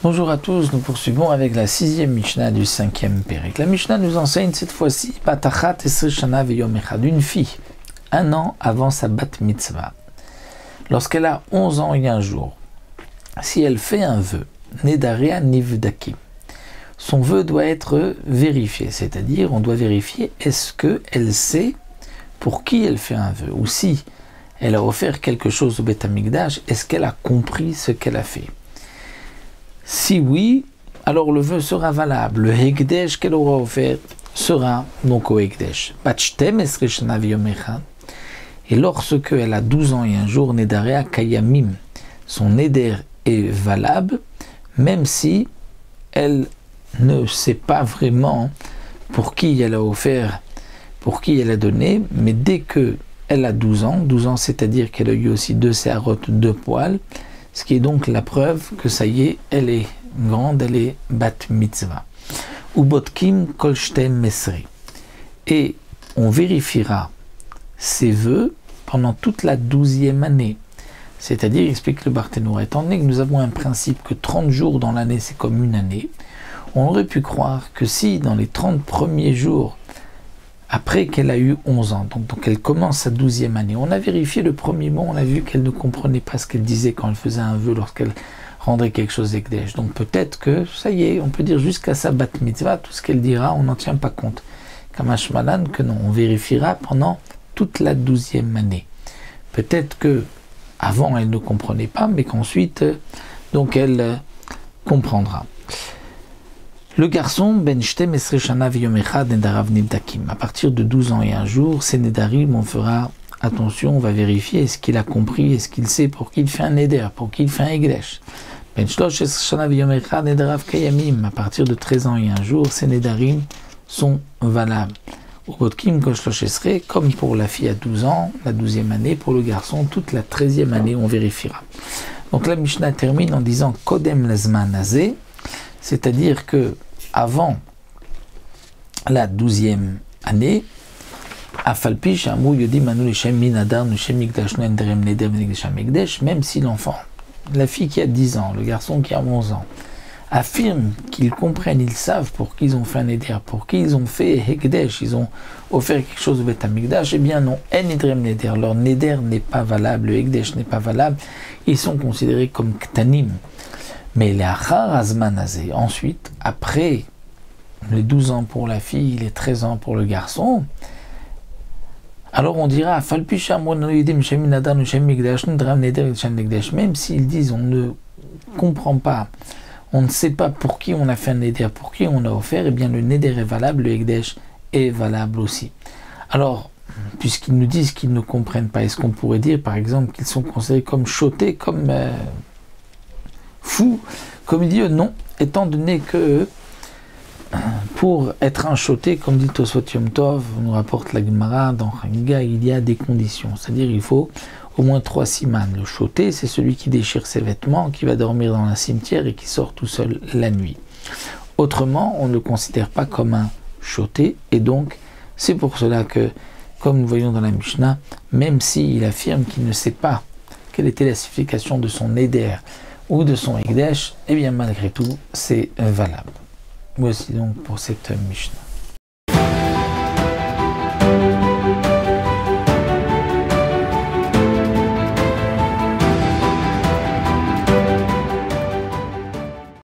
Bonjour à tous, nous poursuivons avec la 6e Mishnah du 5e Pérec. La Mishnah nous enseigne cette fois-ci Batachat Esri Shana Veyom Echad, une fille, 1 an avant sa bat mitzvah. Lorsqu'elle a 11 ans et un jour, si elle fait un vœu, Nedarea Nivdaki, son vœu doit être vérifié, c'est-à-dire on doit vérifier est-ce qu'elle sait pour qui elle fait un vœu, ou si elle a offert quelque chose au Beth Amikdash, est-ce qu'elle a compris ce qu'elle a fait? Si oui, alors le vœu sera valable. Le Hekdesh qu'elle aura offert sera donc au Hekdesh. Et lorsque elle a 12 ans et un jour, Nedarea Kayamim, son Neder est valable, même si elle ne sait pas vraiment pour qui elle a offert, pour qui elle a donné, mais dès que elle a 12 ans c'est-à-dire qu'elle a eu aussi 2 séharotes, 2 poils, ce qui est donc la preuve que ça y est, elle est grande, elle est bat mitzvah. Ubotkim kolshtem mesri. Et on vérifiera ses vœux pendant toute la 12e année. C'est-à-dire, explique le Barthénoura, étant donné que nous avons un principe que 30 jours dans l'année, c'est comme une année, on aurait pu croire que si dans les 30 premiers jours, après qu'elle a eu 11 ans, donc elle commence sa 12e année, on a vérifié le premier mot, on a vu qu'elle ne comprenait pas ce qu'elle disait quand elle faisait un vœu, lorsqu'elle rendrait quelque chose d'Ekdesh. Donc peut-être que, ça y est, on peut dire jusqu'à sa bat mitzvah, tout ce qu'elle dira, on n'en tient pas compte. Kamash Malan, que non, on vérifiera pendant toute la 12e année. Peut-être que avant elle ne comprenait pas, mais qu'ensuite, donc elle comprendra. Le garçon, Ben Shtem Esre Shana Veyom Echad Nedarav Nivdakim. À partir de 12 ans et un jour, c'est Nedarim, on fera attention, on va vérifier est-ce qu'il a compris, est-ce qu'il sait pour qui il fait un Neder, pour qui il fait un Egdesh. Ben Shlosh Esre Shana Veyom Echad Nedarav Kayamim. À partir de 13 ans et un jour, ces Nedarim sont valables. Ubotkim Koshlosh Esre, comme pour la fille à 12 ans, la 12e année, pour le garçon, toute la 13e année, on vérifiera. Donc la Mishnah termine en disant Kodem Lazman Azeh, c'est-à-dire que avant la 12e année, même si l'enfant, la fille qui a 10 ans, le garçon qui a 11 ans, affirme qu'ils comprennent, ils savent pour qui ils ont fait un Neder, pour qui ils ont fait Hekdesh, ils ont offert quelque chose au Beth Amikdash, eh bien non, En Nidrem Neder, leur Neder n'est pas valable, le Hekdesh n'est pas valable, ils sont considérés comme Ktanim. Mais les Achar Azman Azeh, ensuite, après les 12 ans pour la fille, les 13 ans pour le garçon, alors on dira, même s'ils disent on ne comprend pas, on ne sait pas pour qui on a fait un Neder, pour qui on a offert, eh bien le Neder est valable, le Hekdesh est valable aussi. Alors, puisqu'ils nous disent qu'ils ne comprennent pas, est-ce qu'on pourrait dire par exemple qu'ils sont considérés comme chotés, comme fous, comme il dit non, étant donné que pour être un choté, comme dit Tosfot Yom Tov, on nous rapporte la Gemara dans Chagiga, il y a des conditions, c'est-à-dire il faut au moins 3 siman. Le choté, c'est celui qui déchire ses vêtements, qui va dormir dans un cimetière et qui sort tout seul la nuit. Autrement, on ne le considère pas comme un choté, et donc c'est pour cela que, comme nous voyons dans la Mishnah, même s'il affirme qu'il ne sait pas quelle était la signification de son Neder ou de son Hekdesh, eh bien malgré tout, c'est valable. Voici donc pour cette Mishnah.